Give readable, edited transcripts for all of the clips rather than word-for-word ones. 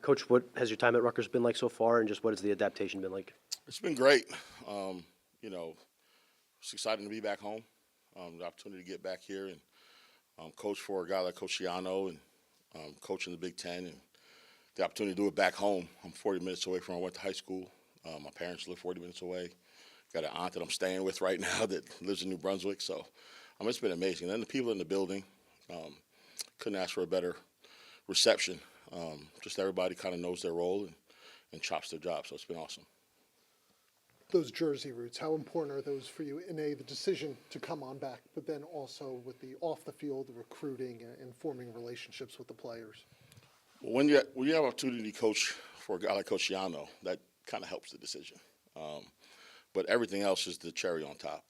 Coach, what has your time at Rutgers been like so far, and just what has the adaptation been like? It's been great. You know, it's exciting to be back home. The opportunity to get back here and coach for a guy like Coach Shiano and coach in the Big Ten, and the opportunity to do it back home. I'm 40 minutes away from where I went to high school. My parents live 40 minutes away. Got an aunt that I'm staying with right now that lives in New Brunswick. So it's been amazing. And then the people in the building, couldn't ask for a better reception. Just everybody kind of knows their role and chops their job. So it's been awesome. Those jersey roots, how important are those for you in the decision to come on back, but then also with the off the field recruiting and forming relationships with the players? Well, when you have an opportunity to coach for a guy like Coach Shiano, that kind of helps the decision. But everything else is the cherry on top.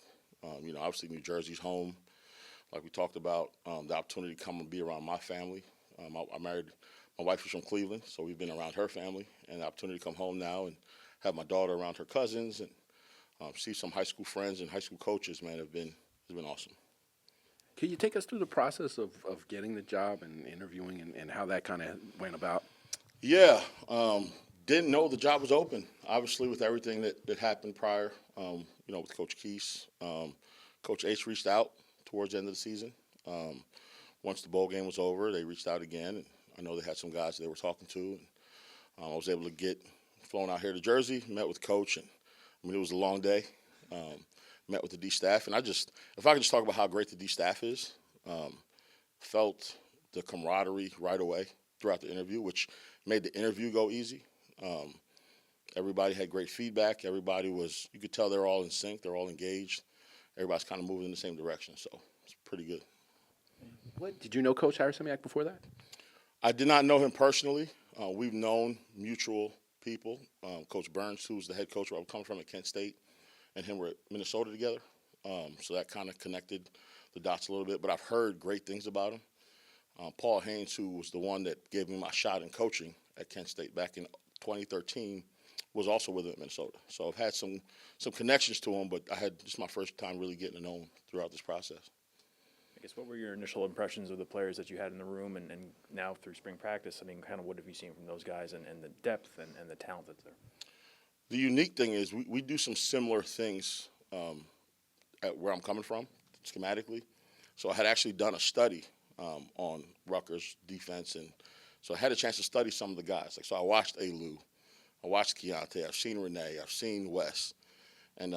Obviously New Jersey's home, like we talked about. The opportunity to come and be around my family. I married, my wife is from Cleveland, so we've been around her family, and the opportunity to come home now and have my daughter around her cousins and see some high school friends and high school coaches, man, has been awesome. Can you take us through the process of getting the job and interviewing and how that kind of went about? Yeah, didn't know the job was open, obviously, with everything that happened prior, with Coach Keese. Coach H reached out towards the end of the season. Once the bowl game was over, they reached out again, and I know they had some guys they were talking to. And I was able to get flown out here to Jersey, met with Coach, and it was a long day. Met with the D staff, and if I could just talk about how great the D staff is, felt the camaraderie right away throughout the interview, which made the interview go easy. Everybody had great feedback. You could tell they're all in sync. They're all engaged. Everybody's kind of moving in the same direction, so it's pretty good. What did you know Coach Harrisoniak before that? I did not know him personally. We've known mutual people. Coach Burns, who's the head coach where I'm coming from at Kent State, and him were at Minnesota together. So that kind of connected the dots a little bit. But I've heard great things about him. Paul Haynes, who was the one that gave me my shot in coaching at Kent State back in 2013, was also with him at Minnesota. So I've had some connections to him, but I had just my first time really getting to know him throughout this process. I guess what were your initial impressions of the players that you had in the room and now through spring practice? I mean, kind of what have you seen from those guys and the depth and the talent that's there? The unique thing is we do some similar things at where I'm coming from, schematically. So I had actually done a study on Rutgers defense, and so I had a chance to study some of the guys. So I watched Alu, I watched Keontae, I've seen Renee, I've seen Wes. And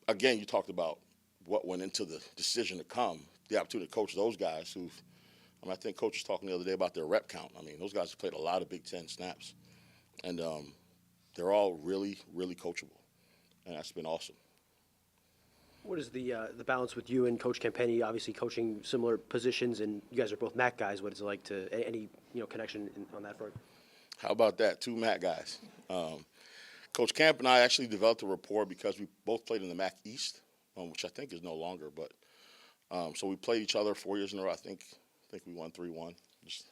again, you talked about what went into the decision to come, the opportunity to coach those guys I think Coach was talking the other day about their rep count. I mean, those guys have played a lot of Big Ten snaps. And they're all really, really coachable, and that's been awesome. What is the balance with you and Coach Campenny? Obviously, coaching similar positions, and you guys are both MAC guys. What is it like to any connection on that front? How about that? 2 MAC guys. Coach Camp and I actually developed a rapport because we both played in the MAC East, which I think is no longer. But so we played each other 4 years in a row. I think we won 3-1. Just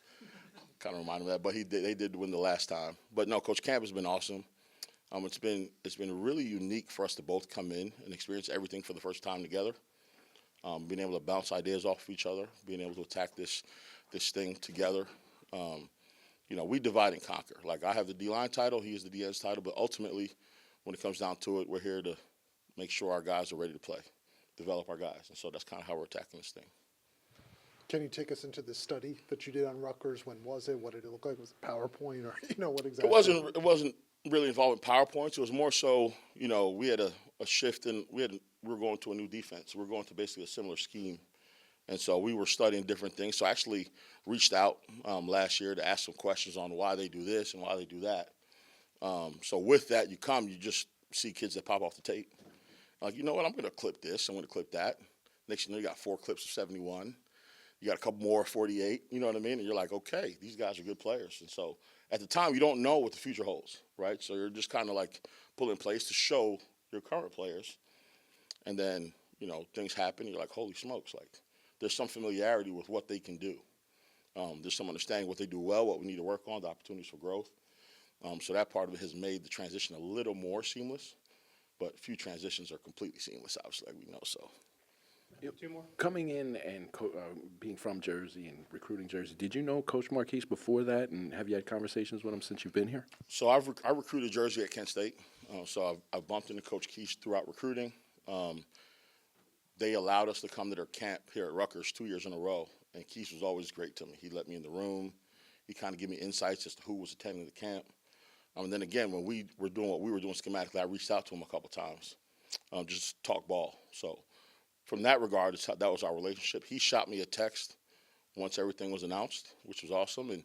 kind of remind him of that. But they did win the last time. But no, Coach Camp has been awesome. It's been really unique for us to both come in and experience everything for the first time together. Being able to bounce ideas off of each other, being able to attack this thing together. We divide and conquer. Like, I have the D-line title, he has the D-ends title, but ultimately, when it comes down to it, we're here to make sure our guys are ready to play, develop our guys. And so that's kind of how we're attacking this thing. Can you take us into the study that you did on Rutgers? When was it? What did it look like? Was it PowerPoint or what exactly? It wasn't really involved in PowerPoints. It was more so, we had a shift and we were going to a new defense. We were going to basically a similar scheme. And so we were studying different things. So I actually reached out last year to ask some questions on why they do this and why they do that. So with that, you just see kids that pop off the tape. Like, you know what, I'm going to clip this. I'm going to clip that. Next thing you know, you got 4 clips of 71. You got a couple more 48, you know what I mean? And you're like, okay, these guys are good players. And so at the time, you don't know what the future holds, right? So you're just kind of like pulling plays to show your current players. And then, things happen. You're like, holy smokes, like there's some familiarity with what they can do. There's some understanding what they do well, what we need to work on, the opportunities for growth. So that part of it has made the transition a little more seamless. But few transitions are completely seamless, obviously, like we know. So Two more? Coming in and being from Jersey and recruiting Jersey, did you know Coach Marquise before that, and have you had conversations with him since you've been here? So I recruited Jersey at Kent State. So I've bumped into Coach Keith throughout recruiting. They allowed us to come to their camp here at Rutgers 2 years in a row, and Keith was always great to me. He let me in the room. He kind of gave me insights as to who was attending the camp. And then again, when we were doing what we were doing schematically, I reached out to him a couple times, just to talk ball. So from that regard, that was our relationship. He shot me a text once everything was announced, which was awesome, and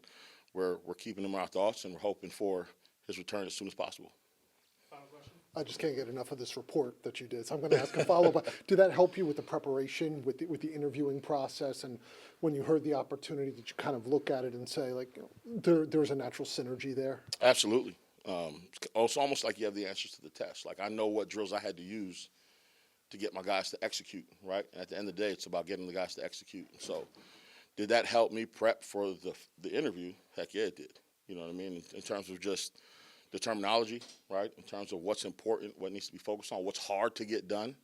we're keeping him in our thoughts, and we're hoping for his return as soon as possible. I just can't get enough of this report that you did, so I'm going to ask a follow-up. Did that help you with the preparation, with the interviewing process, and when you heard the opportunity, did you kind of look at it and say, like, there's a natural synergy there? Absolutely. It's almost like you have the answers to the test. Like, I know what drills I had to use to get my guys to execute, right? And at the end of the day, it's about getting the guys to execute. So did that help me prep for the interview? Heck yeah, it did. You know what I mean? In terms of just the terminology, right? In terms of what's important, what needs to be focused on, what's hard to get done.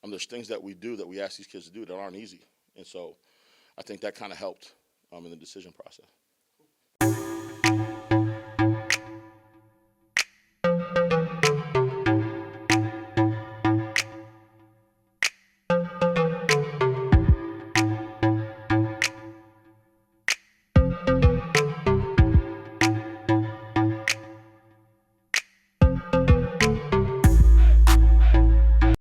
There's things that we do that we ask these kids to do that aren't easy. And so I think that kind of helped in the decision process.